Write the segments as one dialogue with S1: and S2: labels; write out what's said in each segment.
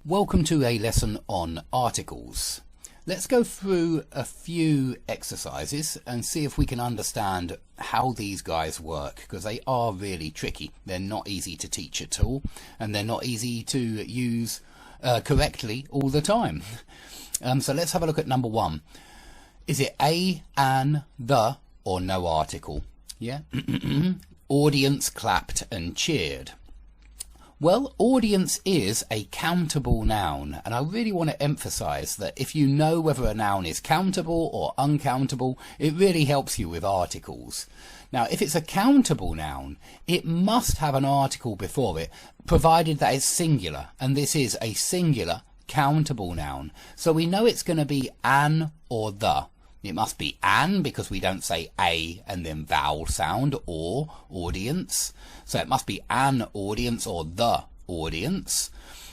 S1: Welcome to a lesson on articles. Let's go through a few exercises and see if we can understand how these guys work, because they are really tricky. They're not easy to teach at all, and they're not easy to use correctly all the time. So let's have a look at number one. Is it a, an, the, or no article? Yeah. Audience clapped and cheered. Well, audience is a countable noun, and I really want to emphasize that if you know whether a noun is countable or uncountable, it really helps you with articles. Now, if it's a countable noun, it must have an article before it, provided that it's singular, and this is a singular countable noun. So we know it's going to be an or the. It must be an, because we don't say a and then vowel sound, or audience. So it must be an audience or the audience.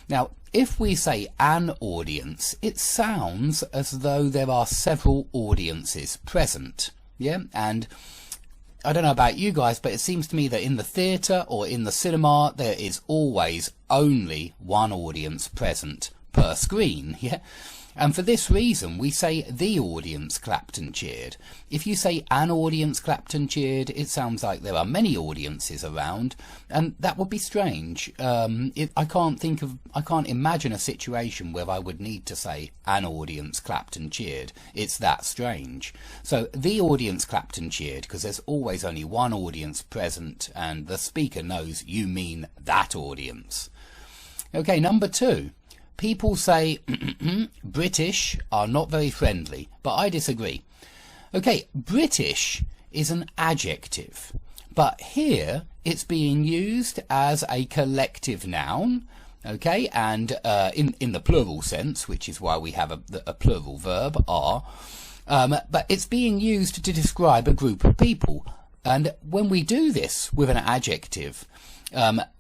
S1: Now, if we say an audience, it sounds as though there are several audiences present. Yeah, and I don't know about you guys, but it seems to me that in the theatre or in the cinema, there is always only one audience present per screen. Yeah. And for this reason, we say the audience clapped and cheered. If you say an audience clapped and cheered, it sounds like there are many audiences around, and that would be strange. I can't imagine a situation where I would need to say an audience clapped and cheered. It's that strange. So the audience clapped and cheered, because there's always only one audience present, and the speaker knows you mean that audience. Okay, number two. People say British are not very friendly, but I disagree. Okay, British is an adjective, but here it's being used as a collective noun, okay, and in the plural sense, which is why we have a plural verb, are, but it's being used to describe a group of people. And when we do this with an adjective,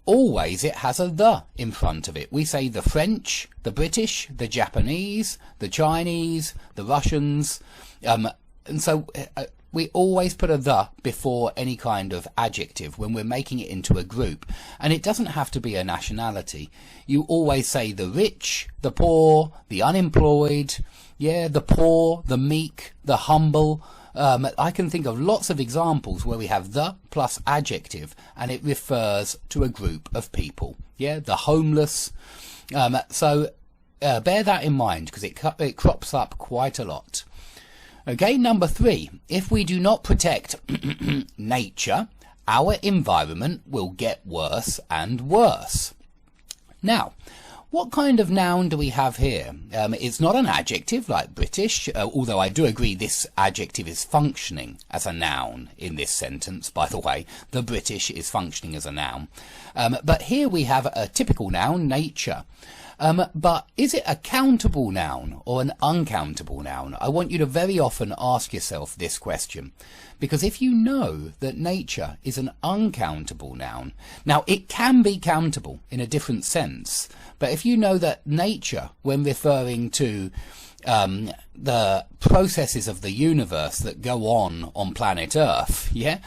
S1: always it has a the in front of it. We say the French, the British, the Japanese, the Chinese, the Russians, and so we always put a the before any kind of adjective when we're making it into a group. And it doesn't have to be a nationality. You always say the rich, the poor, the unemployed, yeah, the poor, the meek, the humble. I can think of lots of examples where we have the plus adjective and it refers to a group of people. Yeah, the homeless. So bear that in mind, because it crops up quite a lot. Okay, number three. If we do not protect nature, our environment will get worse and worse. Now, what kind of noun do we have here? It's not an adjective like British, although I do agree this adjective is functioning as a noun in this sentence, by the way. The British is functioning as a noun. But here we have a typical noun, nature. But is it a countable noun or an uncountable noun? I want you to very often ask yourself this question, because if you know that nature is an uncountable noun, now it can be countable in a different sense, but if you know that nature, when referring to the processes of the universe that go on planet Earth, yeah,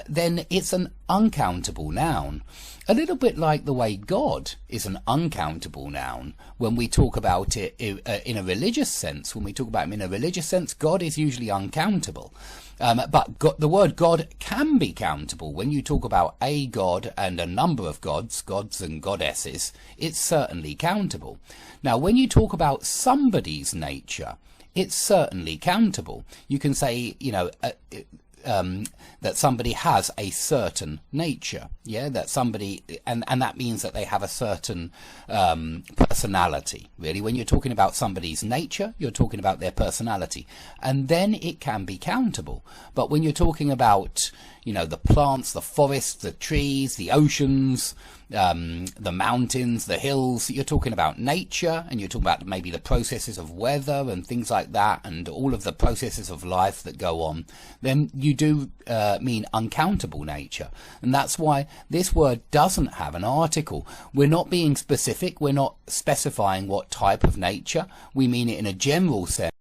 S1: then it's an uncountable noun. A little bit like the way God is an uncountable noun when we talk about it in a religious sense. When we talk about him in a religious sense, God is usually uncountable. But the word God can be countable. When you talk about a God and a number of gods and goddesses, it's certainly countable. Now, when you talk about somebody's nature, it's certainly countable. You can say, you know, that somebody has a certain nature, yeah, that somebody, and that means that they have a certain personality. Really, when you're talking about somebody's nature, you're talking about their personality, and then it can be countable. But when you're talking about, you know, the plants, the forests, the trees, the oceans, the mountains, the hills, you're talking about nature, and you're talking about maybe the processes of weather and things like that, and all of the processes of life that go on, then you do mean uncountable nature. And that's why this word doesn't have an article. We're not being specific, we're not specifying what type of nature. We mean it in a general sense.